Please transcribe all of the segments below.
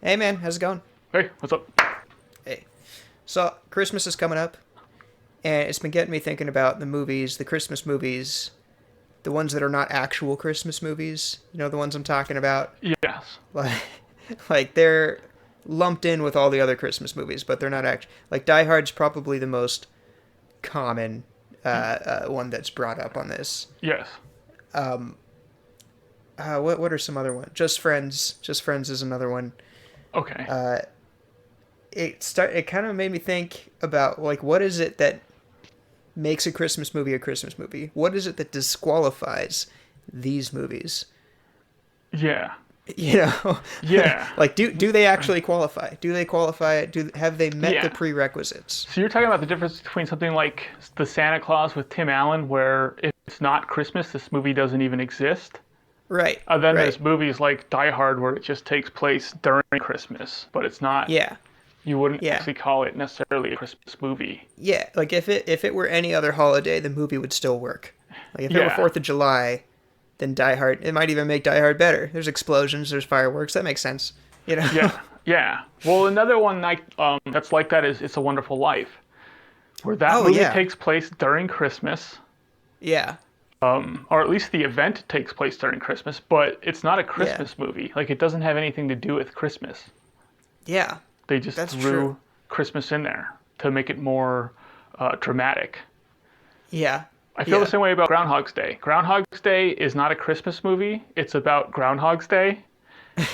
Hey man, how's it going? Hey, what's up? Hey. So Christmas is coming up, and it's been getting me thinking about the movies, the Christmas movies, the ones that are not actual Christmas movies. You know the ones I'm talking about? Yes. Like, like they're lumped in with all the other Christmas movies, but they're not actually. Like Die Hard's probably the most common one that's brought up on this. Yes. What are some other ones? Just Friends. Just Friends is another one. Okay. It kind of made me think about like what is it that makes a Christmas movie a Christmas movie? What is it that disqualifies these movies? Yeah. You know, Yeah. like do they actually qualify? Do they qualify? Have they met the Yeah. prerequisites? So you're talking about the difference between something like the Santa Claus with Tim Allen, where if it's not Christmas, this movie doesn't even exist. Right, And then right, there's movies like Die Hard, where it just takes place during Christmas, but it's not. yeah, You wouldn't yeah, actually call it necessarily a Christmas movie. yeah. Like if it were any other holiday, the movie would still work. Like if it were Yeah. Fourth of July, then Die Hard. It might even make Die Hard better. There's explosions, there's fireworks. That makes sense. You know. Yeah. Yeah. Well, another one that's like that is It's a Wonderful Life, where that Oh movie yeah, takes place during Christmas. yeah, Or at least the event takes place during Christmas, but it's not a yeah, Christmas movie. Like, it doesn't have anything to do with Christmas. yeah. They just That's threw true. Christmas in there to make it more dramatic. Yeah, I feel the yeah. same way about Groundhog's Day. Groundhog's Day is not a Christmas movie. It's about Groundhog's Day.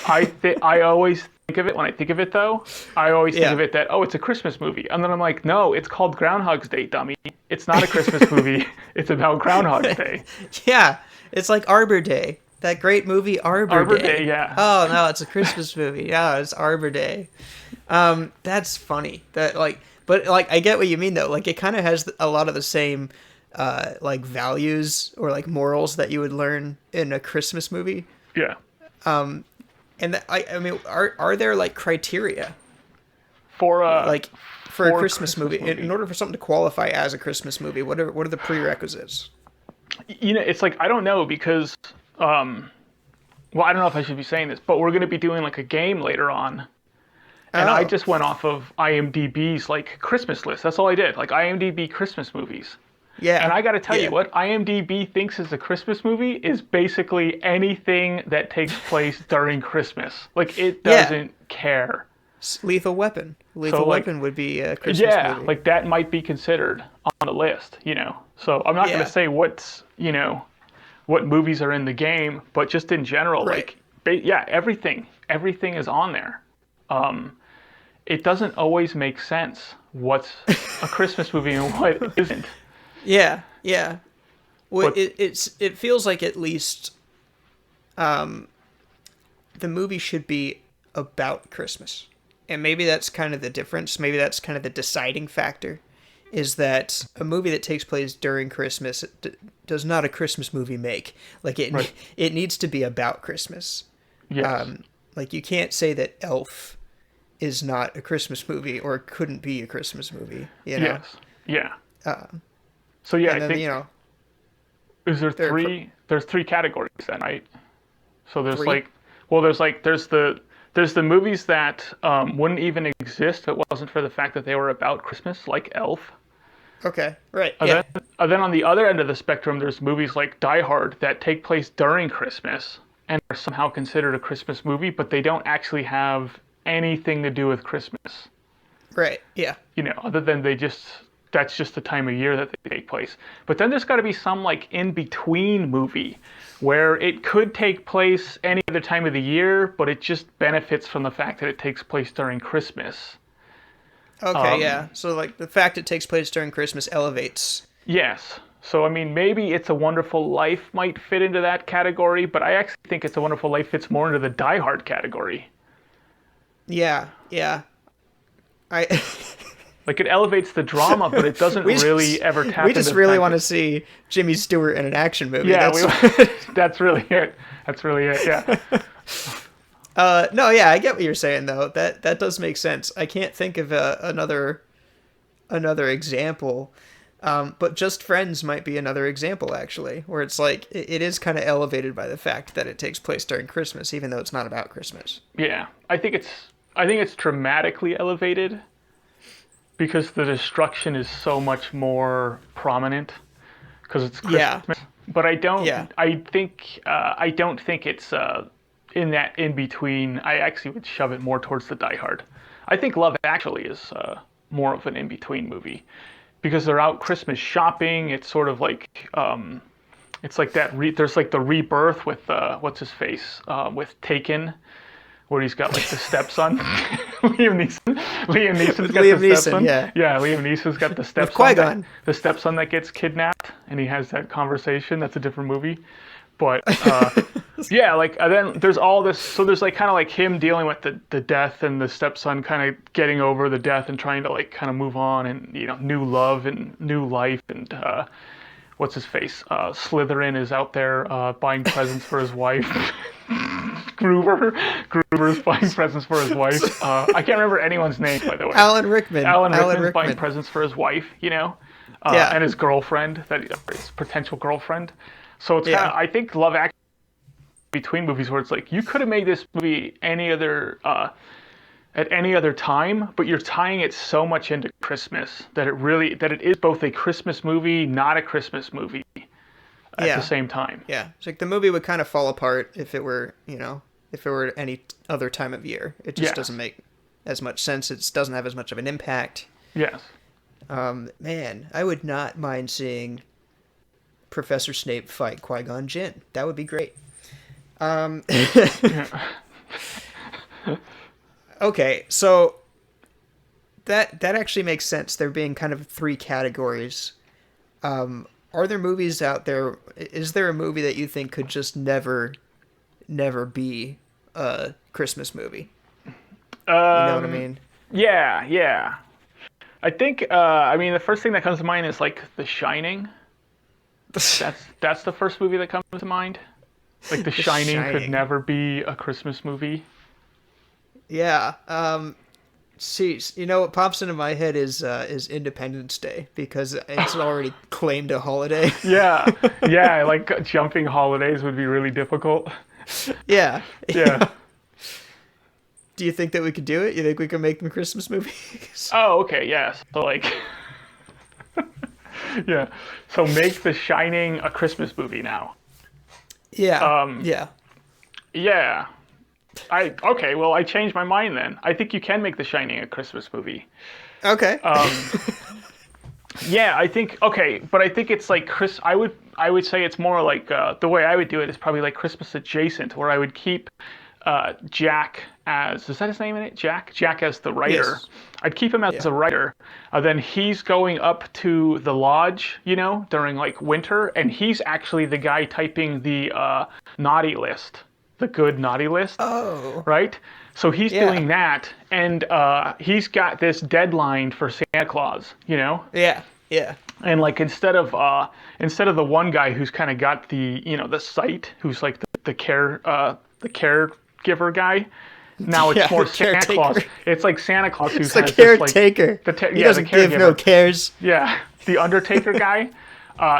I always think of it when I think of it though. I always think Yeah. of it that it's a Christmas movie, and then I'm like, no, it's called Groundhog's Day, dummy. It's not a Christmas movie. It's about Groundhog's Day. Yeah, it's like Arbor Day. That great movie Arbor Arbor Day. Day, yeah. Oh no, it's a Christmas movie. Yeah, it's Arbor Day. That's funny. That like, but like, I get what you mean though. Like, it kind of has a lot of the same, like values or like morals that you would learn in a Christmas movie. Yeah. And I mean, are there like criteria For like for a for Christmas Christmas movie in movie. order for something to qualify as a Christmas movie? What are the prerequisites? It's like I don't know because well, I don't know if I should be saying this, but we're going to be doing like a game later on. And I Oh, just went off of IMDb's like Christmas list. That's all I did. Like IMDb Christmas movies. And yeah, I got to tell yeah, you what IMDb thinks is a Christmas movie is basically anything that takes place during Christmas. Like it yeah. doesn't care. Lethal Weapon. So Lethal like Weapon would be a Christmas yeah, movie. like that might be considered on the list. So I'm not going Yeah, to say what movies are in the game, but just in general, right. like, yeah, everything is on there. It doesn't always make sense what's a Christmas movie and what isn't. Yeah, yeah. Well, But it feels like at least the movie should be about Christmas, and maybe that's kind of the difference. Maybe that's kind of the deciding factor, is that a movie that takes place during Christmas does not a Christmas movie make. Like right, it needs to be about Christmas. yes, Like you can't say that Elf is not a Christmas movie or couldn't be a Christmas movie. You know. yes, yeah. So yeah, I And then think you know is there there are there's three categories then, right? So there's three. like, well, there's the movies that wouldn't even exist if it wasn't for the fact that they were about Christmas, like Elf. Okay, right, And yeah, then on the other end of the spectrum, there's movies like Die Hard that take place during Christmas and are somehow considered a Christmas movie, but they don't actually have anything to do with Christmas. right, yeah, Other than that's just the time of year that they take place. But then there's got to be some like in between movie where it could take place any other time of the year, but it just benefits from the fact that it takes place during Christmas. okay, yeah. So like the fact it takes place during Christmas elevates. Yes. So I mean, maybe It's a Wonderful Life might fit into that category, but I actually think It's a Wonderful Life fits more into the Die Hard category. Yeah, yeah. I Like it elevates the drama, but it doesn't we really just ever tap we into just the really fact want to that see Jimmy Stewart in an action movie. yeah, That's that's really it. That's really it. Yeah. no, yeah, I get what you're saying though. That does make sense. I can't think of another example. But Just Friends might be another example, actually, where it's like it is kind of elevated by the fact that it takes place during Christmas, even though it's not about Christmas. Yeah, I think I think it's dramatically elevated because the destruction is so much more prominent because it's Yeah, Christmas. But I yeah, don't. I don't think it's in that in between. I actually would shove it more towards the Die Hard. I think Love Actually is more of an in between movie because they're out Christmas shopping. It's sort of like it's like that. There's like the rebirth with what's his face with Taken, where he's got like the stepson, Liam Neeson. Liam Neeson's with got the Liam Neeson. stepson. Yeah, Yeah, Liam Neeson's got the with stepson that Qui-Gon. gets kidnapped, and he has that conversation. That's a different movie, but yeah, like and then there's all this. So there's like kind of like him dealing with the death, and the stepson kind of getting over the death and trying to like kind of move on, and new love and new life, and what's his face? Slytherin is out there buying presents for his wife. Gruber's buying presents for his wife. I can't remember anyone's name, by the way. Alan Rickman. Alan Alan Rickman's buying Rickman. presents for his wife, Yeah, and his girlfriend, his potential girlfriend. So it's kind yeah, of, I think Love Actually between movies where it's like you could have made this movie any other at any other time, but you're tying it so much into Christmas that it is both a Christmas movie, not a Christmas movie at the yeah, same time. yeah. It's like the movie would kind of fall apart if it were, if it were any other time of year. It just Yes. doesn't make as much sense. It doesn't have as much of an impact. Yes. Man, I would not mind seeing Professor Snape fight Qui-Gon Jinn. That would be great. Um, okay, so that actually makes sense. There being kind of three categories. Are there movies out there? Is there a movie that you think could just never be a Christmas movie? You know what I Um, mean? yeah, yeah. I think I mean the first thing that comes to mind is like The Shining. That's the first movie that comes to mind. Like The Shining could Shining. never be a Christmas movie. Yeah. See, what pops into my head is Independence Day because it's already claimed a holiday. Yeah, yeah. Like jumping holidays would be really difficult. Yeah. Yeah. Do you think that we could do it? You think we can make them Christmas movies? Oh, okay. Yes. So like, yeah. So make The Shining a Christmas movie now. Yeah. Um, Yeah. yeah. Okay. Well, I changed my mind then. I think you can make The Shining a Christmas movie. Okay. Yeah, I think okay, but I think it's like Chris. I would say it's more like the way I would do it is probably like Christmas adjacent, where I would keep Jack as is that his name in it? Jack as the writer. Yes. I'd keep him as Yeah. a writer. Then he's going up to the lodge, during like winter, and he's actually the guy typing the naughty list, the good naughty list. Oh. Right? So he's Yeah. doing that, and he's got this deadline for Santa Claus, Yeah. Yeah. and like instead of the one guy who's kind of got the site, who's like the caregiver guy. Now it's Yeah, more the Santa Claus. caretaker. It's like Santa Claus who's It's the kind of just like caretaker. He the doesn't give no caregiver. cares. Yeah, the Undertaker guy.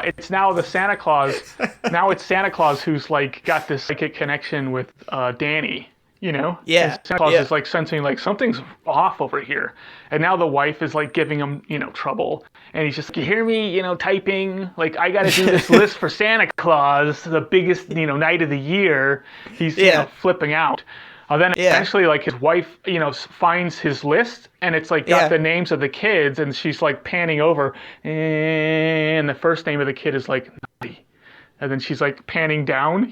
It's now the Santa Claus. Now it's Santa Claus who's like got this psychic connection with Danny. Yeah, And Santa Claus yeah. is like sensing like something's off over here, and now the wife is like giving him trouble, and he's just like, you hear me typing, like I got to do this list for Santa Claus, the biggest night of the year. He's Yeah. flipping out. Then Yeah. eventually, like his wife, finds his list, and it's like got Yeah. the names of the kids, and she's like panning over, and the first name of the kid is like Naughty, and then she's like panning down,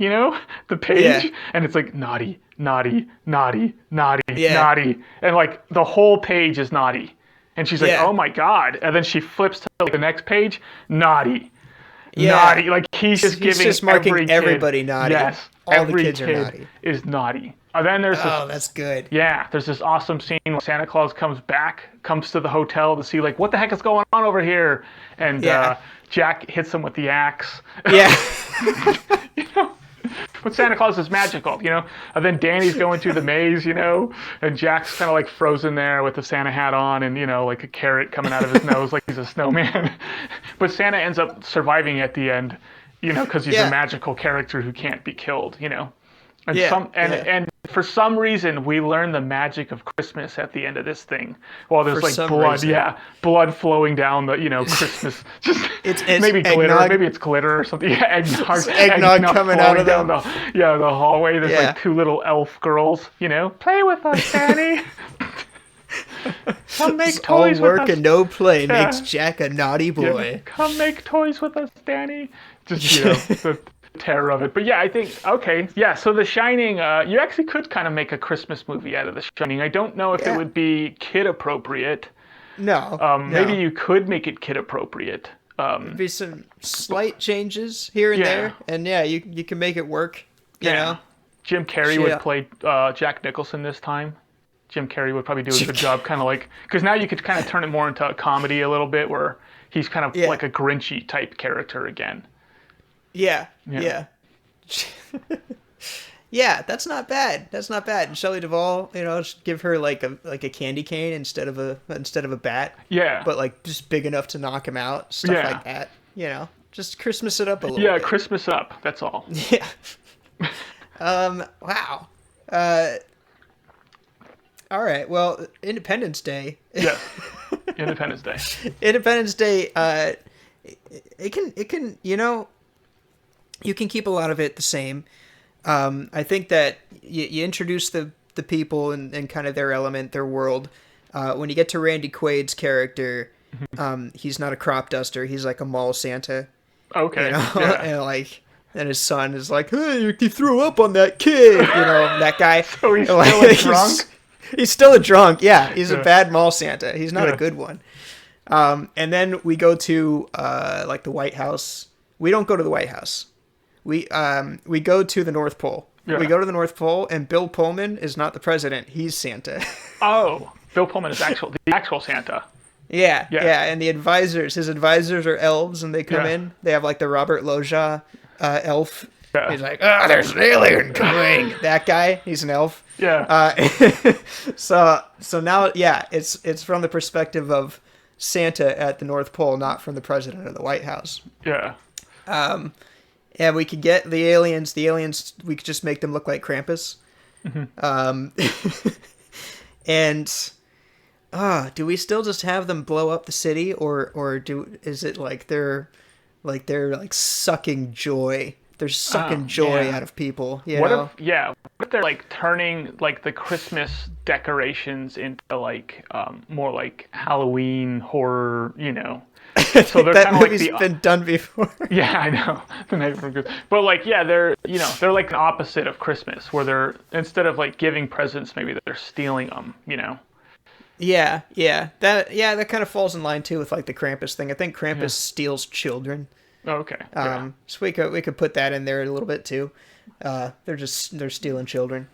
the page, Yeah. and it's like Naughty, Naughty, Naughty, Naughty, Yeah. Naughty, and like the whole page is Naughty, and she's like, Yeah. oh my god, and then she flips to like the next page, Naughty. Yeah. Naughty, like he's just He's giving just marking every kid, everybody naughty. Yes, All the every kids are kid naughty. is naughty. And then there's Oh, this, that's good. yeah, there's this awesome scene where Santa Claus comes to the hotel to see like what the heck is going on over here, and Yeah. Jack hits him with the axe. Yeah. But Santa Claus is magical, And then Danny's going through the maze, and Jack's kind of like frozen there with the Santa hat on and, like a carrot coming out of his nose like he's a snowman. But Santa ends up surviving at the end, because he's Yeah. a magical character who can't be killed, And Yeah, some and yeah. and for some reason we learn the magic of Christmas at the end of this thing. Well, there's For like some blood, reason. yeah, blood flowing down the Christmas. Just It's maybe glitter, eggnog. maybe it's glitter or something. Yeah, It's eggnog coming out flowing of down them. the hallway. There's Yeah. like two little elf girls. Play with us, Danny. Come make All toys with work us. and no play Yeah. makes Jack a naughty boy. Come make toys with us, Danny. Just the terror of it. But yeah, I think okay. Yeah, so The Shining, you actually could kind of make a Christmas movie out of The Shining. I don't know if it Yeah. would be kid appropriate. No, Maybe no. you could make it kid appropriate. Be some slight changes here and Yeah. there, and yeah, you can make it work. You know. Jim Carrey Yeah. would play Jack Nicholson this time. Jim Carrey would probably do a good job, kind of like, because now you could kind of turn it more into a comedy a little bit, where he's kind of Yeah. like a Grinchy type character again. Yeah, yeah. Yeah, that's not bad. That's not bad. And Shelley Duvall, just give her like a candy cane instead of a bat. Yeah. But like just big enough to knock him out, stuff Yeah. like that. Just Christmas it up a little Yeah, bit. Christmas up. That's all. Yeah. Wow. All right. Well, Independence Day. Yeah. Independence Day. Independence Day. It can. You can keep a lot of it the same. I think that you introduce the people and kind of their element, their world. When you get to Randy Quaid's character, he's not a crop duster. He's like a mall Santa. Okay. Yeah. And his son is like, hey, you threw up on that kid. That guy. So he's still a drunk? He's still a drunk. Yeah, he's Yeah. a bad mall Santa. He's not Yeah. a good one. And then we go to like the White House. We don't go to the White House. We go to the North Pole. Yeah. We go to the North Pole, and Bill Pullman is not the president. He's Santa. Oh, Bill Pullman is the actual Santa. Yeah, Yeah. yeah. And his advisors are elves, and they come Yeah. in. They have like the Robert Loggia elf. Yeah. He's like, there's an alien coming. That guy, he's an elf. Yeah. So now, yeah, it's from the perspective of Santa at the North Pole, not from the president of the White House. Yeah. And we could get the aliens. The aliens, we could just make them look like Krampus. And do we still just have them blow up the city, or is it like they're sucking joy? They're sucking joy yeah. out of people. What if they're like turning like the Christmas decorations into like more like Halloween horror, So they're that kind of like movie's been done before. Yeah, I know. The Night from Good. But like, yeah, they're like an opposite of Christmas, where they're instead of like giving presents, maybe they're stealing them. Yeah. That kind of falls in line too with like the Krampus thing. I think Krampus steals children. Oh, okay. Yeah. So we could put that in there a little bit too. They're stealing children.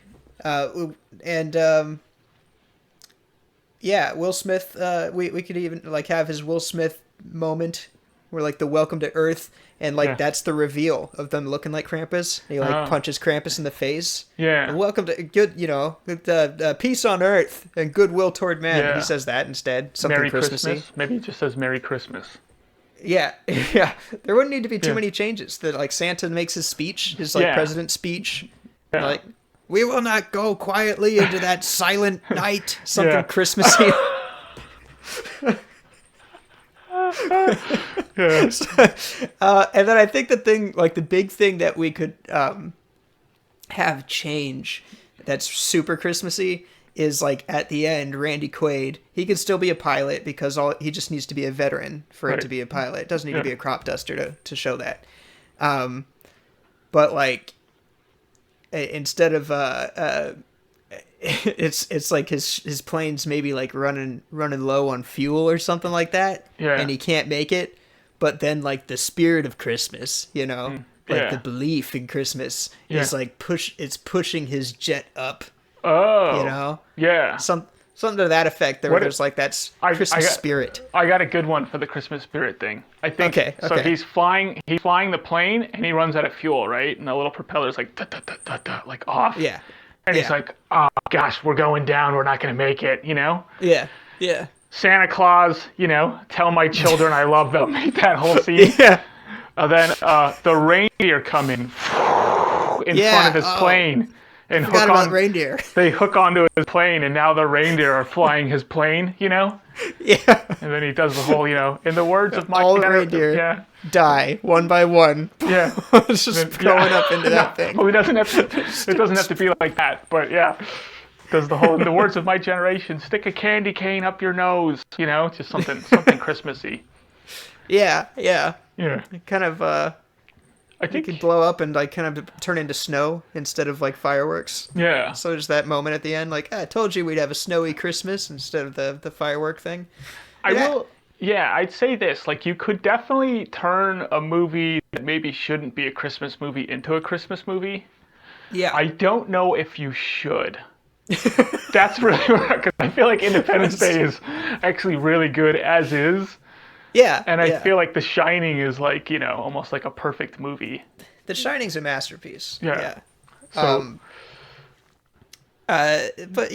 Yeah, Will Smith. We could even like have his Will Smith moment where like the welcome to Earth, and like that's the reveal of them looking like Krampus. He like punches Krampus in the face. Yeah. And welcome to peace on Earth and goodwill toward man. Yeah. He says that instead. Something Merry Christmassy. Christmas. Maybe he just says Merry Christmas. Yeah, yeah. There wouldn't need to be too many changes. That like Santa makes his speech, his president's speech, Yeah. like we will not go quietly into that silent night. Something Yeah. Christmassy. And then I think the big thing that we could have change that's super Christmassy is like at the end, Randy Quaid, he could still be a pilot because he just needs to be a veteran for it to be a pilot. It doesn't need to be a crop duster to show that. But like instead of it's like his plane's maybe like running low on fuel or something like that, and he can't make it. But then like the spirit of Christmas, the belief in Christmas is like it's pushing his jet up. Oh, yeah. Something to that effect. There's like that's Christmas spirit. I got a good one for the Christmas spirit thing. I think. Okay. So he's flying the plane and he runs out of fuel, right? And the little propeller's like da, da, da, da, da, like off. Yeah. And he's like, oh gosh, we're going down. We're not going to make it. Yeah. Yeah. Santa Claus, tell my children I love them. That whole scene. Yeah. And then the reindeer come in front of his plane. I and forgot about reindeer. they hook onto his plane, and now the reindeer are flying his plane, Yeah. And then he does the whole, in the words of my All the reindeer yeah, die one by one. yeah. It's just Then, going up into that thing. Well, it doesn't have to. It doesn't have to be like that, but yeah. Does the whole, in the words of my generation, stick a candy cane up your nose, just something Christmassy. Yeah, yeah. Yeah. It kind of I it think. could blow up and like kind of turn into snow instead of like fireworks. Yeah. So there's that moment at the end, like, I told you we'd have a snowy Christmas instead of the firework thing. I will. Yeah, I'd say this. Like, you could definitely turn a movie that maybe shouldn't be a Christmas movie into a Christmas movie. Yeah. I don't know if you should. That's really because I feel like Independence Day is actually really good as is. Yeah. And I feel like The Shining is like, almost like a perfect movie. The Shining's a masterpiece. Yeah. Yeah. So, But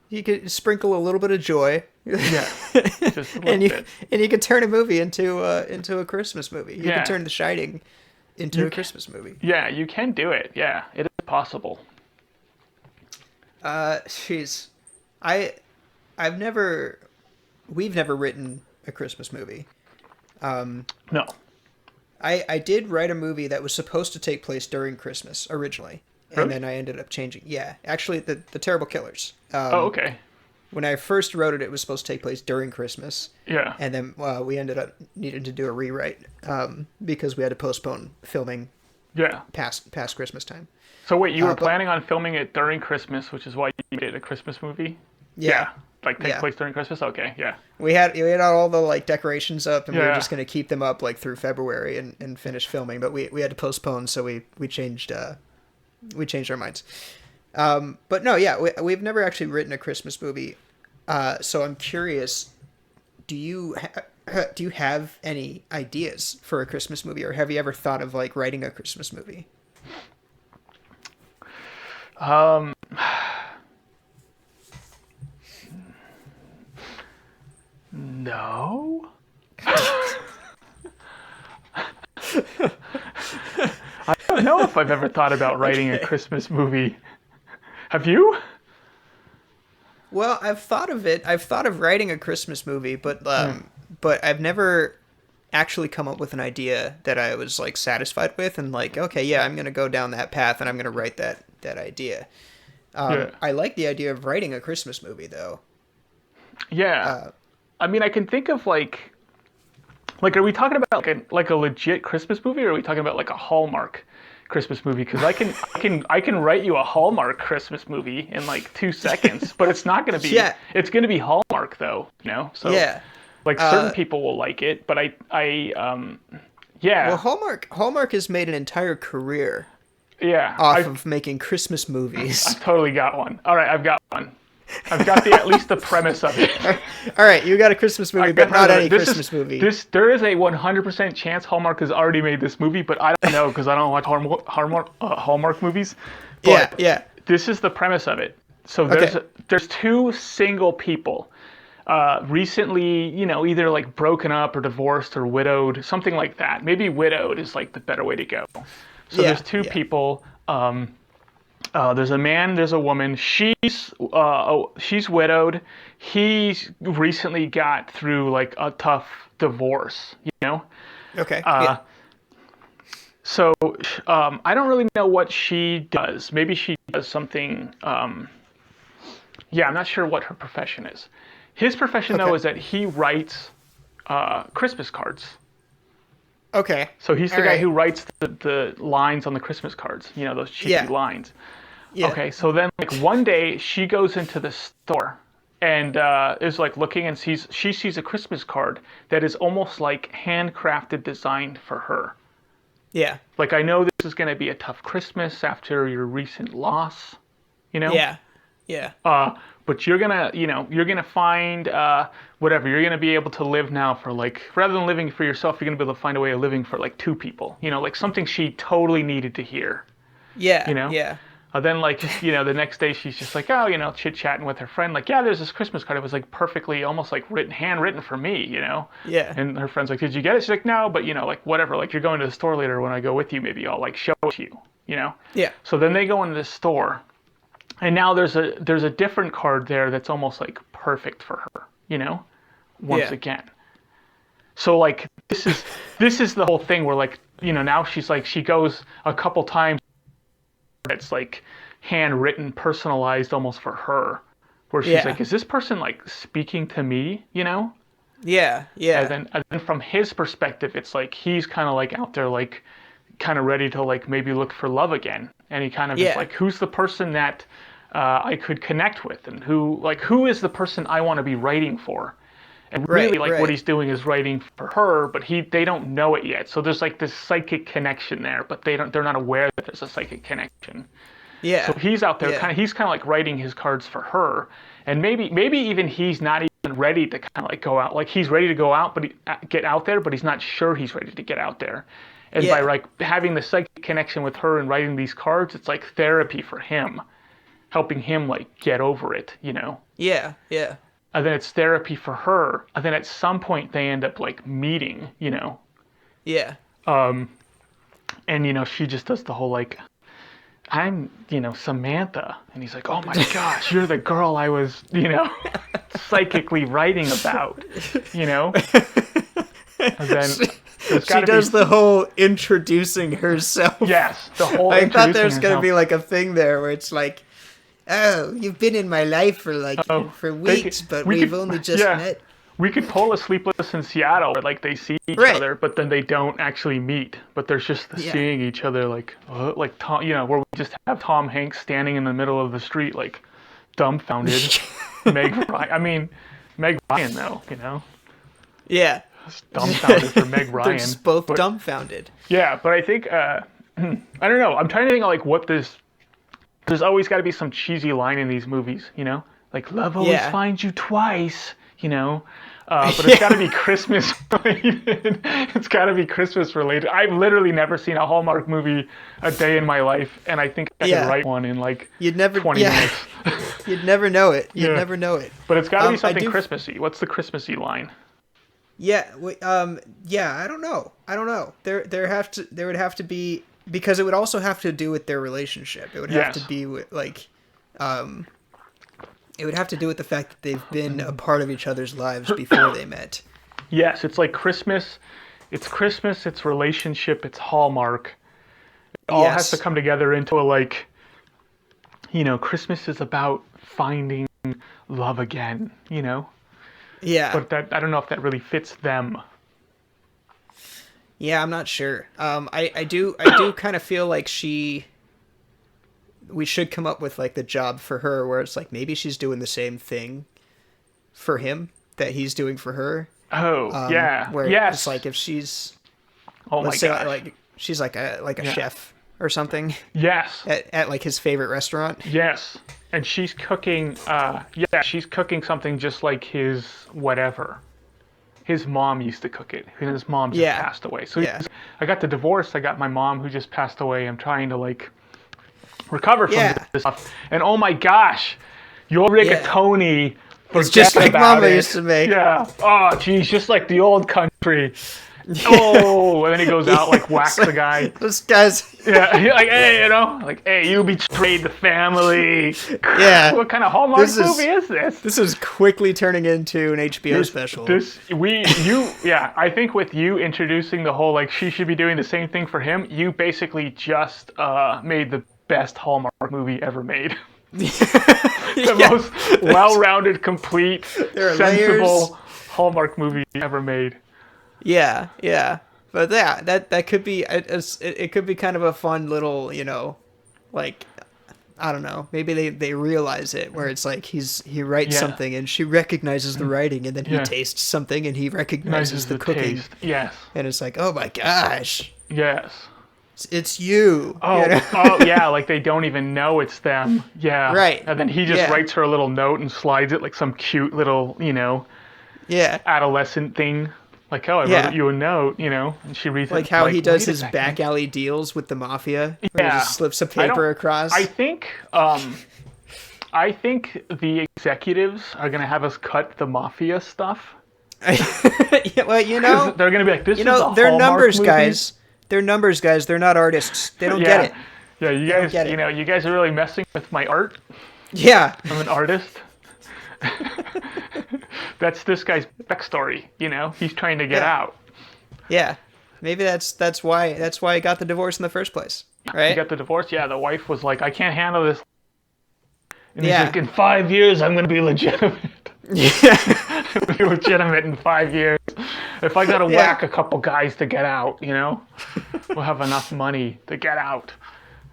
you could sprinkle a little bit of joy. yeah. Just a little and you bit. and you could turn a movie into a Christmas movie. You Yeah. could turn The Shining into a Christmas movie. Yeah, you can do it. Yeah, it is possible. Jeez, we've never written a Christmas movie. No. I did write a movie that was supposed to take place during Christmas originally, and Really? then I ended up changing. Yeah, actually, the Terrible Killers. Oh, okay. When I first wrote it, it was supposed to take place during Christmas, Yeah. and then we ended up needing to do a rewrite because we had to postpone filming Yeah. past Christmas time. So wait, you were but- planning on filming it during Christmas, which is why you made it a Christmas movie? Yeah. Like take Yeah. place during Christmas? Okay, yeah. We had all the like decorations up, and we were Yeah. just gonna keep them up like through February and finish filming. But we had to postpone, so we changed our minds. But no, yeah, we've never actually written a Christmas movie. So I'm curious, do you have any ideas for a Christmas movie, or have you ever thought of like writing a Christmas movie? No. I don't know if I've ever thought about writing a Christmas movie. Have you? Well, I've thought of it. I've thought of writing a Christmas movie, but I've never actually come up with an idea that I was like satisfied with and like, okay, yeah, I'm gonna go down that path and I'm gonna write that idea. I like the idea of writing a Christmas movie though. Yeah. I mean, I can think of like, are we talking about like a legit Christmas movie, or are we talking about like a Hallmark Christmas movie? Because I can write you a Hallmark Christmas movie in like 2 seconds, but it's not going to be. Yeah. It's going to be Hallmark though, So Yeah. like certain people will like it, but yeah. Well, Hallmark has made an entire career Yeah. off of making Christmas movies. I've totally got one. All right, I've got one. I've got at least the premise of it. All right, you got a Christmas movie, but not any Christmas movie. There is a 100% chance Hallmark has already made this movie, but I don't know because I don't watch Hallmark movies. But Yeah. This is the premise of it. So there's two single people, recently, recently, like broken up or divorced or widowed, something like that. Maybe widowed is like the better way to go. So there's two people. There's a man, there's a woman. She's widowed. He's recently got through like a tough divorce, Okay. So I don't really know what she does. Maybe she does something. I'm not sure what her profession is. His profession though is that he writes Christmas cards. Okay. So he's the guy who writes the lines on the Christmas cards. Those cheesy lines. Yeah. Okay, so then like one day she goes into the store and is like looking and she sees a Christmas card that is almost like handcrafted, designed for her. Yeah. Like, I know this is going to be a tough Christmas after your recent loss, Yeah. Yeah. But you're gonna find whatever. You're gonna be able to live now for like, rather than living for yourself, you're gonna be able to find a way of living for like two people. Like something she totally needed to hear. Yeah. Yeah. Then like, the next day she's just like, chit-chatting with her friend. Like, yeah, there's this Christmas card. It was like perfectly, almost like handwritten for me, Yeah. And her friend's like, did you get it? She's like, no, but like whatever. Like, you're going to the store later. When I go with you, maybe I'll like show it to you. you know? Yeah. So then they go into the store, and now there's a different card there that's almost like perfect for her, you know? Once Yeah. again. So like this is the whole thing where like, you know, now she's like she goes a couple times, it's like handwritten, personalized almost for her. Where she's Yeah. like, is this person like speaking to me, you know? Yeah. And Yeah. then from his perspective, it's like he's kind of like out there, like kind of ready to like maybe look for love again. And he kind of is Yeah. like, who's the person that I could connect with, and who is the person I want to be writing for? And really, Right. like what Right. he's doing is writing for her, but they don't know it yet. So there's like this psychic connection there, but they're not aware that there's a psychic connection. So Yeah. he's out there Yeah. he's kind of like writing his cards for her, and maybe even he's not even ready to kind of like go out. Like he's ready to go out, but get out there, but he's not sure he's ready to get out there. And by Yeah. like having the psychic connection with her and writing these cards, it's like therapy for him, helping him like get over it, you know. Yeah. Yeah. And then it's therapy for her. And then at some point they end up like meeting, you know. Yeah. And you know, she just does the whole like, I'm, you know, Samantha. And he's like, oh my gosh, you're the girl I was, you know, psychically writing about, you know? And then there's She got to does be, the whole introducing herself. yes, the whole I thought introducing there's gonna herself. be like a thing there where it's like, oh, you've been in my life for like Oh, for they weeks, but we we've could, only just yeah, met. we could pull a Sleepless in Seattle where like they see each Right. other, but then they don't actually meet. But there's just the Yeah. seeing each other like Tom, you know, where we just have Tom Hanks standing in the middle of the street like dumbfounded. Meg Ryan though, you know, Yeah. dumbfounded for Meg Ryan. They're just both But dumbfounded. yeah, but I think I don't know. I'm trying to think of like what this. There's always got to be some cheesy line in these movies, you know, like love always Yeah. finds you twice, you know. But it's got to be Christmas related. It's got to be Christmas related. I've literally never seen a Hallmark movie a day in my life, and I think I Yeah. could write one in like You'd never 20 yeah. minutes. You'd never know it. You'd Yeah. never know it. But it's got to be I something do- Christmassy. What's the Christmassy line? Yeah, yeah, I don't know. There would have to be, because it would also have to do with their relationship. It would have Yes. to be with like it would have to do with the fact that they've been a part of each other's lives before they met. Yes, it's like Christmas. It's Christmas. It's relationship. It's Hallmark. It all has to come together into a like. You know, Christmas is about finding love again. You know. Yeah. But that I don't know if that really fits them. Yeah, I'm not sure. I do kind of feel like we should come up with like the job for her where it's like maybe she's doing the same thing for him that he's doing for her. Oh, yeah. Where Yes. it's like if she's Oh my let's say gosh. like she's like a Yeah. chef or something Yes. at like his favorite restaurant. Yes. And she's cooking she's cooking something just like his whatever. His mom used to cook it. His mom just Yeah. passed away. So Yeah. I got the divorce. I got my mom who just passed away. I'm trying to like recover from Yeah. this stuff. And oh my gosh, your rigatoni. It's just forget like about Mama it. used to make. Yeah. Oh, geez, just like the old country. Oh, and then he goes out like whacks the guy. This guy's Yeah, like hey, you know, like hey, you betrayed the family. yeah. What kind of Hallmark This is- movie is this? This is quickly turning into an HBO special. I think with you introducing the whole like she should be doing the same thing for him, you basically just made the best Hallmark movie ever made. The most well-rounded, complete, There are sensible layers. Hallmark movie ever made. Yeah, yeah. But yeah, that could be it could be kind of a fun little, you know, like I don't know. Maybe they realize it where it's like he writes Yeah. something and she recognizes the writing, and then he Yeah. tastes something and he recognizes the cooking, taste. Yes. and it's like, oh my gosh, Yes. it's you. Oh, You know? oh yeah, like they don't even know it's them. Yeah. Right. And then he just Yeah. writes her a little note and slides it like some cute little, you know, Yeah. adolescent thing. Like, oh, I Yeah. wrote you a note, you know, and she reads it. Like how he does wait a his second. back alley deals with the mafia, where he Yeah. just slips a I don't- paper across. I think the executives are gonna have us cut the mafia stuff. Yeah, well, you know, They're gonna be like, this you is a know, they're Hallmark numbers movie. guys. They're numbers guys. They're not artists. They don't Yeah. get it. Yeah, you I don't guys, get it. you guys are really messing with my art. Yeah. I'm an artist. That's this guy's backstory. He's trying to get Yeah. out. Yeah. Maybe that's why he got the divorce in the first place. He Right? got the divorce. Yeah, the wife was like, I can't handle this. And he's like, Yeah. in 5 years, I'm going to be legitimate. Yeah. Be legitimate in 5 years. If I got to Yeah. whack a couple guys to get out, we'll have enough money to get out.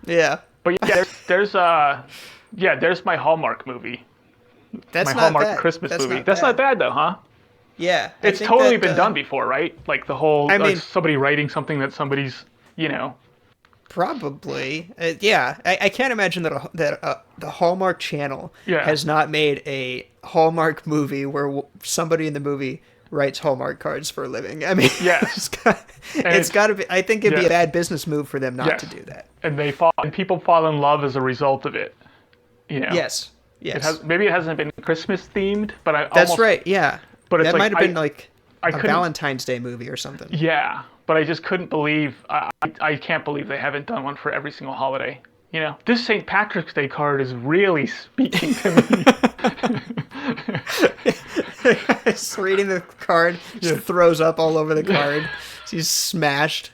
Yeah. But yeah, there's my Hallmark movie. That's My not Hallmark bad. Christmas That's movie. not That's not bad. bad though, huh? Yeah. I It's think totally that been done before, right? Like the whole I like mean, somebody writing something that somebody's. probably. Yeah. I can't imagine that the Hallmark Channel Yeah. has not made a Hallmark movie where somebody in the movie writes Hallmark cards for a living. I mean, Yes. it's got, And it's it's got to be. I think it'd be a yes. bad business move for them not Yes. to do that. And people fall in love as a result of it. Yes. It Yes. has maybe it hasn't been Christmas themed, but I That's almost right. Yeah. but it's That like might have been like I a couldn't Valentine's Day movie or something. yeah, but I just couldn't believe I can't believe they haven't done one for every single holiday. This St. Patrick's Day card is really speaking to me. Just reading the card, just throws up all over the card. She's smashed.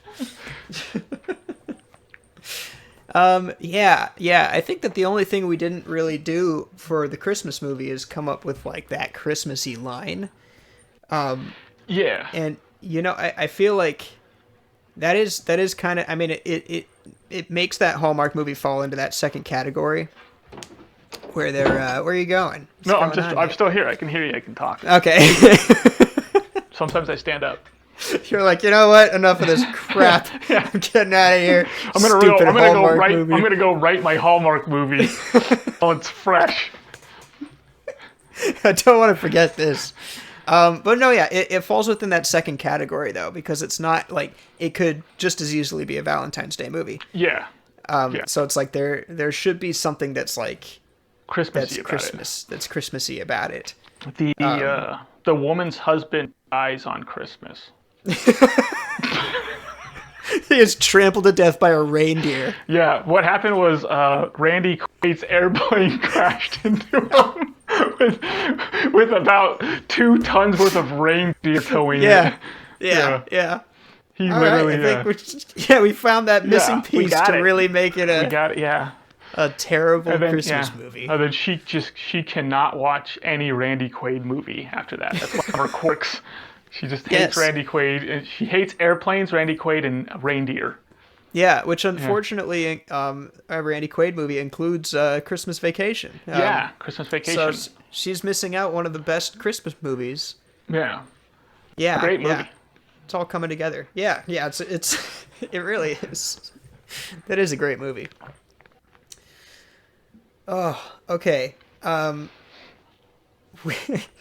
Yeah. I think that the only thing we didn't really do for the Christmas movie is come up with like that Christmassy line. Yeah. And I feel like that is kind of. I mean, it makes that Hallmark movie fall into that second category where they're. Where are you going? What's No, going on I'm here? still here. I can hear you. I can talk. Okay. Sometimes I stand up. You're like, you know what? Enough of this crap. Yeah. I'm getting out of here. I'm gonna Stupid I'm gonna go Hallmark write. movie. I'm gonna go write my Hallmark movie while it's fresh. I don't want to forget this. But no, yeah, it falls within that second category though, because it's not like it could just as easily be a Valentine's Day movie. Yeah. Yeah. So it's like there should be something that's like Christmassy that's about Christmas, that's Christmassy about it. it. The woman's husband dies on Christmas. He is trampled to death by a reindeer. Yeah, what happened was Randy Quaid's airplane crashed into him with about 2 tons worth of reindeer towing it. Yeah. He All literally. right, I think we found that missing we piece got to it. really make it we got it. Yeah. a terrible And then, Christmas movie. And then she cannot watch any Randy Quaid movie after that. That's one of her quirks. She just hates Yes. Randy Quaid, and she hates airplanes, Randy Quaid, and reindeer. Yeah, which unfortunately, a Randy Quaid movie includes Christmas Vacation. Christmas Vacation. So she's missing out one of the best Christmas movies. Yeah. Yeah, Great movie. yeah. It's all coming together. Yeah. It's it really is. That is a great movie. Oh, okay.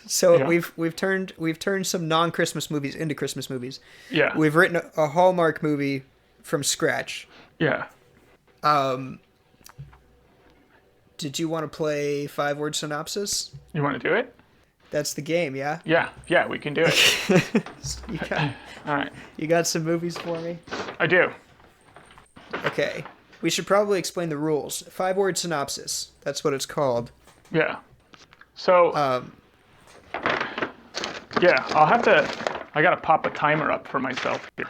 So Yeah. we've turned some non-Christmas movies into Christmas movies. Yeah. We've written a Hallmark movie from scratch. Yeah. Did you want to play 5-word synopsis? You want to do it? That's the game, yeah? Yeah, we can do it. All right. You got some movies for me? I do. Okay. We should probably explain the rules. 5-word synopsis. That's what it's called. Yeah. So, yeah, I gotta pop a timer up for myself here.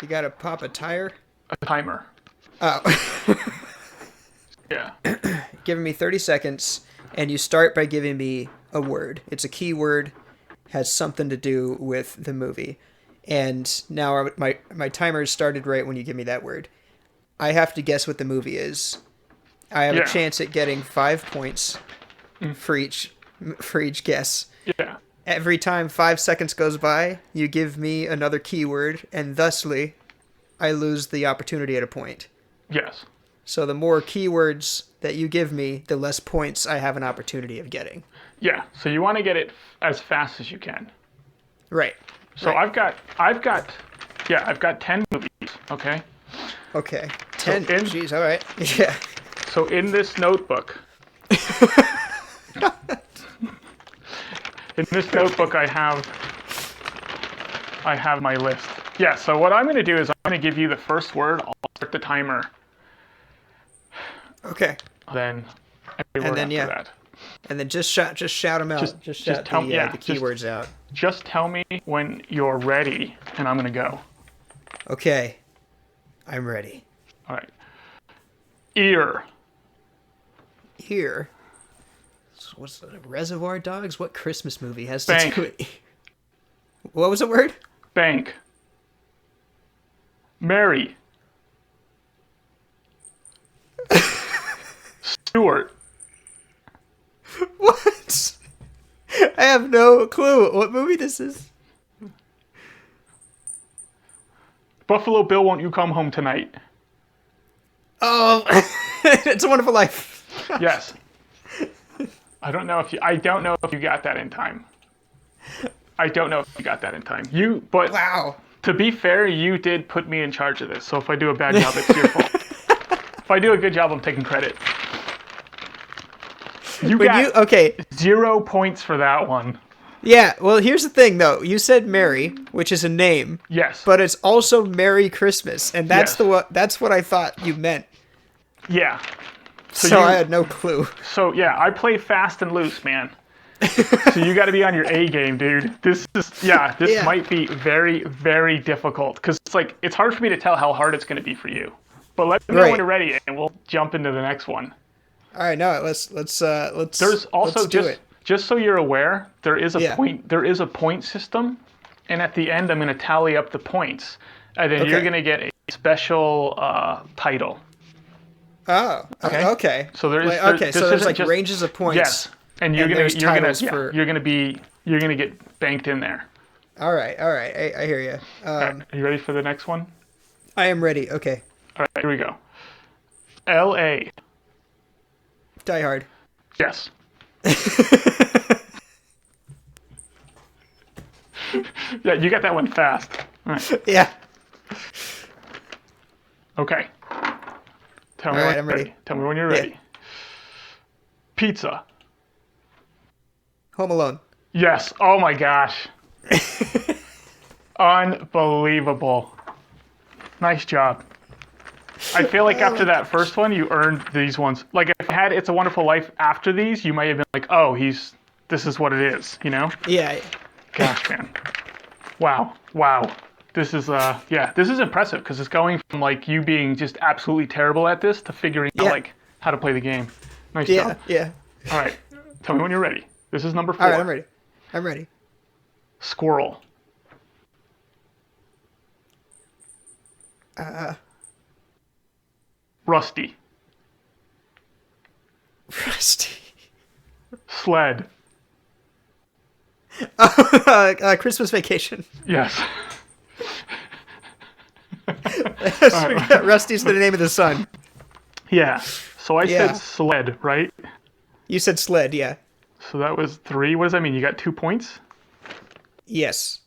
You gotta pop a tire? A timer. Oh. Yeah. Giving me 30 seconds, and you start by giving me a word. It's a keyword, has something to do with the movie. And now my timer started right when you give me that word. I have to guess what the movie is. I have a chance at getting 5 points for each guess. Yeah. Every time 5 seconds goes by, you give me another keyword, and thusly, I lose the opportunity at a point. Yes. So the more keywords that you give me, the less points I have an opportunity of getting. Yeah. So you want to get it as fast as you can. Right. So right. I've got 10 movies. Okay. Okay. 10. So Jeez. All right. Yeah. So in this notebook, I have my list. Yeah. So what I'm going to do is I'm going to give you the first word. I'll start the timer. Okay. Then every And word then after yeah, that. and then just shout them out. Just Just shout tell me, the yeah, keywords out. just tell me when you're ready, and I'm gonna go. Okay, I'm ready. All right. Ear. Here. So what's the Reservoir Dogs? What Christmas movie has to Bank. do it? What was the word? Bank. Mary. Stewart. What? I have no clue what movie this is. Buffalo Bill, won't you come home tonight? Oh, It's a Wonderful Life. Yes. I don't know if you got that in time. I don't know if you got that in time. But Wow. to be fair, you did put me in charge of this. So if I do a bad job, it's your fault. If I do a good job, I'm taking credit. You got Okay. 0 points for that one. Yeah, well, here's the thing, though. You said Mary, which is a name. Yes. But it's also Merry Christmas, and that's Yes. that's what I thought you meant. Yeah. So I had no clue. So yeah, I play fast and loose, man. So you got to be on your A game, dude. This might be very, very difficult because it's hard for me to tell how hard it's going to be for you. But let me know when you're ready, and we'll jump into the next one. All right, no, let's There's also let's do it. Just so you're aware, there is a point system, and at the end I'm going to tally up the points, and then you're going to get a special title. Oh, okay. So there's ranges of points. Yes, and you're gonna get banked in there. All right. I hear you. Right, are you ready for the next one? I am ready. Okay. All right, here we go. L.A. Die Hard. Yes. Yeah, you got that one fast. All right. Yeah. Okay. Tell me All right, when I'm you're ready. Tell me when you're ready. Pizza. Home Alone. Yes. Oh my gosh. Unbelievable. Nice job. I feel like after that first one, you earned these ones. Like if you had It's a Wonderful Life after these, you might have been like, oh, this is what it is, you know? Yeah. Gosh, man. Wow. This is this is impressive because it's going from you being just absolutely terrible at this to figuring out how to play the game. Nice job. Yeah. All right. Tell me when you're ready. This is number 4. All right, I'm ready. Squirrel. Rusty. Rusty. Sled. Christmas Vacation. Yes. Rusty's the name of the son. Yeah. So I said sled, right? You said sled, yeah. So that was 3. What does that mean? You got 2 points? Yes.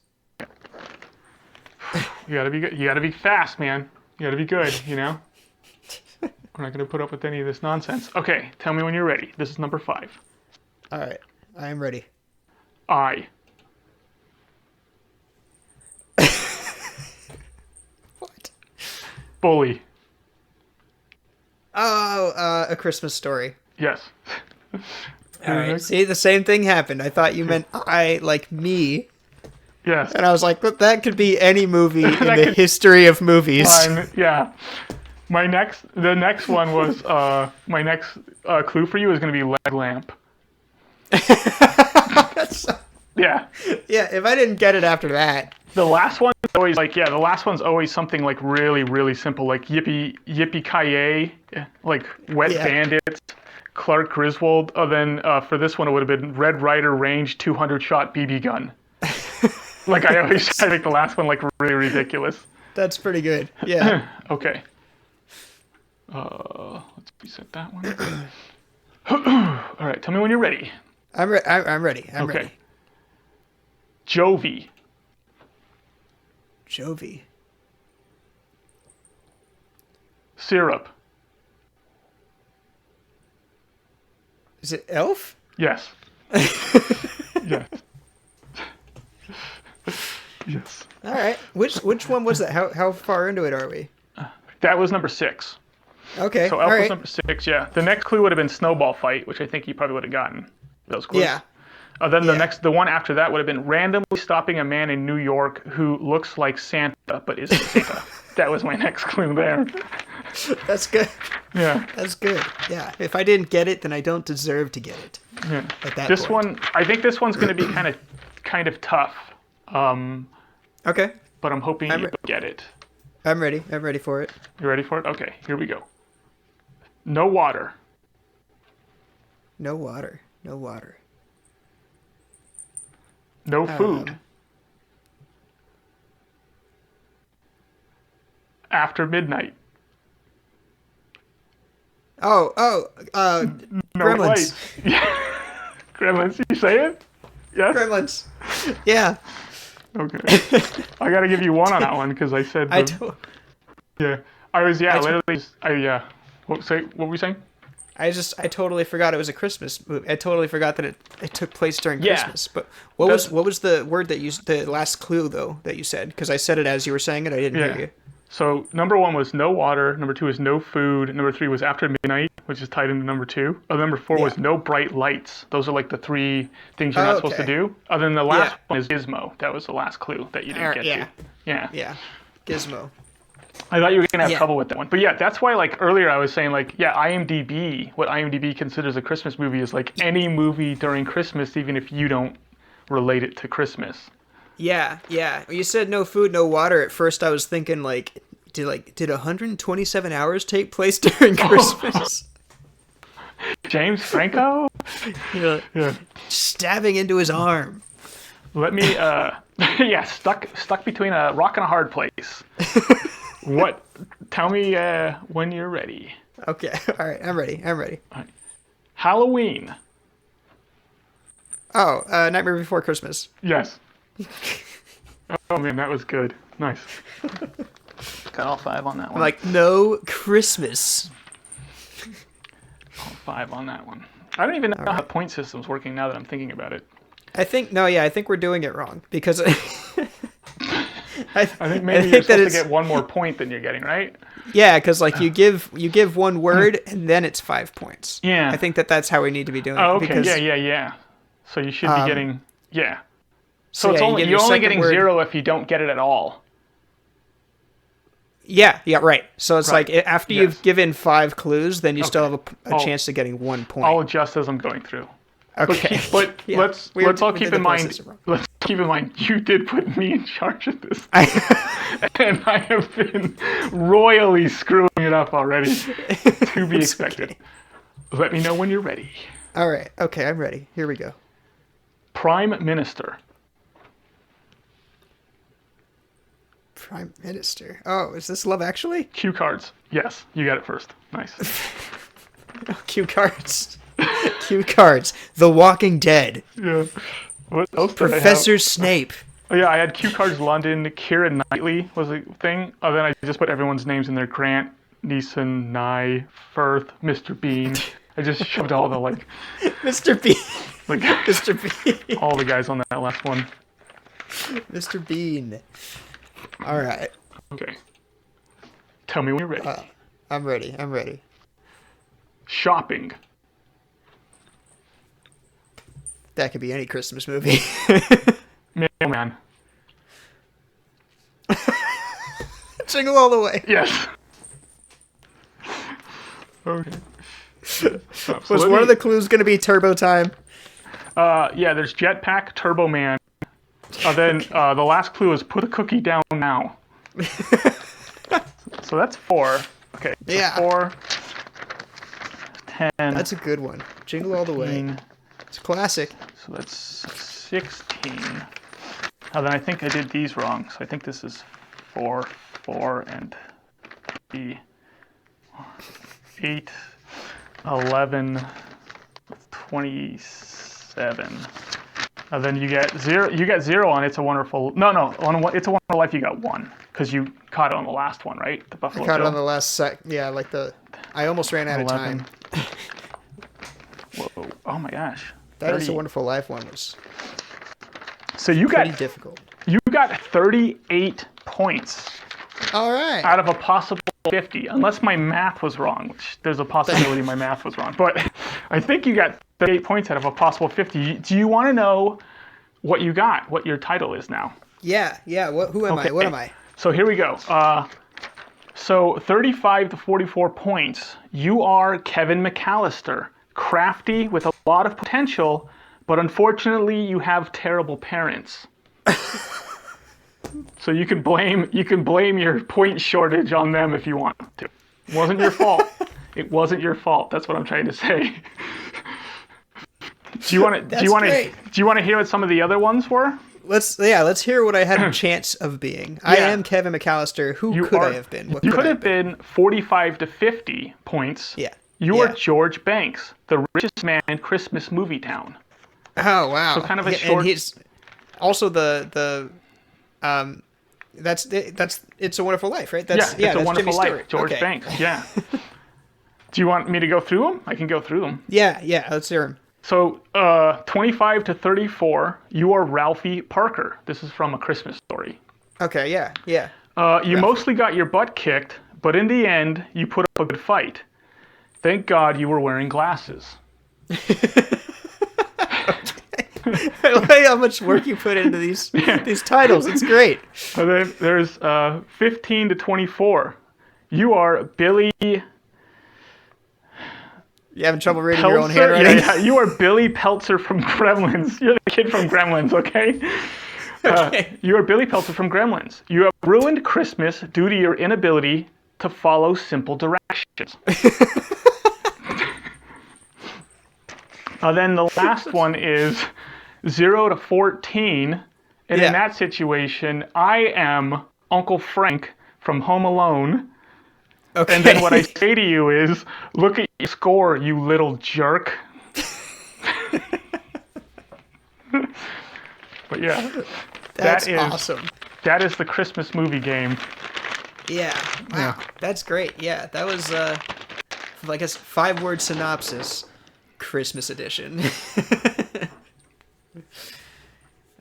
You gotta be good. You gotta be fast, man. You gotta be good, you know? We're not gonna put up with any of this nonsense. Okay, tell me when you're ready. This is number 5. All right, I am ready. I. What? Bully. Oh, A Christmas Story. Yes. All right. See, the same thing happened. I thought you meant I, like me. Yes. And I was like, but that could be any movie in the history of movies. Yeah. The next one was my next clue for you is going to be lead lamp. Yeah. Yeah. If I didn't get it after that. The last one is always the last one's always something really, really simple, like Yippee-Ki-Yay, like Wet Bandits, Clark Griswold. Then for this one, it would have been Red Ryder Range 200-shot BB gun. I think the last one really ridiculous. That's pretty good. Yeah. Okay. Let's reset that one. All right. Tell me when you're ready. I'm ready. I'm ready. Jovi. Syrup. Is it Elf? Yes. Yes. Yes. All right. Which one was that? How far into it are we? That was number 6. Okay. So All Elf was right. number 6. Yeah. The next clue would have been snowball fight, which I think you probably would have gotten those clues. Yeah. Then Yeah. the one after that would have been randomly stopping a man in New York who looks like Santa but isn't Santa. That was my next clue there. That's good. Yeah. That's good. Yeah. If I didn't get it, then I don't deserve to get it. Yeah. At that This point. one, I think this one's going to be kind of tough. Okay. But I'm hoping you get it. I'm ready. I'm ready for it. You ready for it? Okay, here we go. No water. No water. No water. No food. After midnight. No Gremlins. Lights. Gremlins, you say it? Yes? Gremlins. Yeah. Okay. I gotta give you one on that one because I said yeah. What were we saying? I totally forgot it was a Christmas movie. I totally forgot that it took place during Yeah. Christmas. But what was the word that the last clue though that you said? Because I said it as you were saying it. I didn't hear you. So number 1 was no water. Number 2 was no food. Number 3 was after midnight, which is tied into number 2. Number 4 was no bright lights. Those are like the 3 things you're not supposed to do. Other than the last one is gizmo. That was the last clue that you didn't get to. Yeah. Yeah. Gizmo. I thought you were gonna have trouble with that one, but yeah, that's why like earlier I was saying like IMDb, what IMDb considers a Christmas movie is like any movie during Christmas, even if you don't relate it to Christmas. Yeah. You said no food, no water. At first, I was thinking did 127 hours take place during Christmas? James Franco? Yeah. Stabbing into his arm. Let me stuck between a rock and a hard place. Tell me when you're ready. Okay. All right. I'm ready. All right. Halloween. Oh, Nightmare Before Christmas. Yes. Oh man, that was good. Nice. Got all 5 on that one. I'm like, no Christmas. All 5 on that one. I don't even know how point system's working now that I'm thinking about it. I think we're doing it wrong because I think maybe you're supposed to get one more point than you're getting, right? Yeah, because like you give one word and then it's 5 points. Yeah. I think that's how we need to be doing it. Oh, okay. Because, Yeah. So you should be getting So it's you you're only getting 0 if you don't get it at all. Yeah, right. So it's like after you've given 5 clues, then you still have a chance to getting 1 point. I'll adjust as I'm going through. Okay. But let's all keep in mind. Let's keep in mind you did put me in charge of this, and I have been royally screwing it up already. To be expected. Okay. Let me know when you're ready. All right. Okay, I'm ready. Here we go. Prime Minister. Prime Minister. Oh, is this Love Actually? Cue cards. Yes, you got it first. Nice. Cue cards. Cue cards. The Walking Dead. Yeah. What else did Professor Snape. Oh yeah, I had cue cards. London. Keira Knightley was a thing. Oh, then I just put everyone's names in there. Grant, Neeson, Nye, Firth, Mr. Bean. I just shoved all the Mr. Bean. Mr. Bean. All the guys on that last one. Mr. Bean. All right. Okay. Tell me when you're ready. I'm ready. Shopping. That could be any Christmas movie. Mailman. Jingle All the Way. Yes. Okay. Was one of the clues going to be Turbo Time? Yeah, there's Jetpack, Turbo Man. Then the last clue is put a cookie down now. So that's 4. Okay. So yeah. 4. 10. That's a good one. Jingle All the Way. It's a classic. So that's 16. Then I think I did these wrong. So I think this is 4, and 3, 8, 11, 27. Then you get 0. You get 0 on It's a Wonderful. No. On It's a Wonderful Life, you got 1 because you caught it on the last one, right? The Buffalo. I caught it on the last sec. Yeah, I almost ran out 11. of time. Whoa! Oh my gosh. That 30. Is a Wonderful Life one was. So you pretty got difficult. You got 38 points. All right. Out of a possible 50, unless my math was wrong, which there's a possibility my math was wrong. But I think you got 38 points out of a possible 50. Do you want to know what you got, what your title is now? Yeah. Who am I? What am I? So here we go. So 35 to 44 points. You are Kevin McAllister, crafty with a lot of potential, but unfortunately you have terrible parents. So you can blame your point shortage on them if you want to. It wasn't your fault. It wasn't your fault. That's what I'm trying to say. Do you want to hear what some of the other ones were? Let's hear what I had a chance of being. I am Kevin McAllister. Who could I have been? What you could have been 45 to 50 points. Yeah. You are George Banks, the richest man in Christmas movie town. Oh wow. So kind of a short. And he's also that's It's a Wonderful Life, right? It's a Wonderful Jimmy's Life. story. George Banks. Yeah. Do you want me to go through them? I can go through them. Yeah. Let's hear them. So, 25 to 34, you are Ralphie Parker. This is from A Christmas Story. Okay, yeah. You mostly got your butt kicked, but in the end, you put up a good fight. Thank God you were wearing glasses. I like how much work you put into these titles. It's great. And then there's 15 to 24. You are Billy... You having trouble reading your own handwriting? Yeah, you are Billy Peltzer from Gremlins. You're the kid from Gremlins, okay? You are Billy Peltzer from Gremlins. You have ruined Christmas due to your inability to follow simple directions. Then the last one is 0 to 14. And in that situation, I am Uncle Frank from Home Alone. Okay. And then what I say to you is, look at your score, you little jerk. But yeah, that's awesome. That is the Christmas movie game. Yeah, wow, that's great. Yeah, that was like a 5-word synopsis, Christmas edition.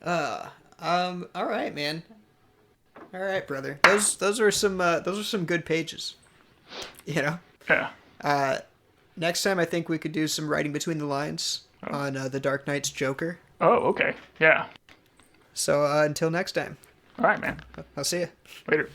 All right, man. All right, brother. Those are some good pages. You know? Yeah. Next time I think we could do some writing between the lines on The Dark Knight's Joker. Oh, okay. Yeah. So until next time. All right, man. I'll see you. Later.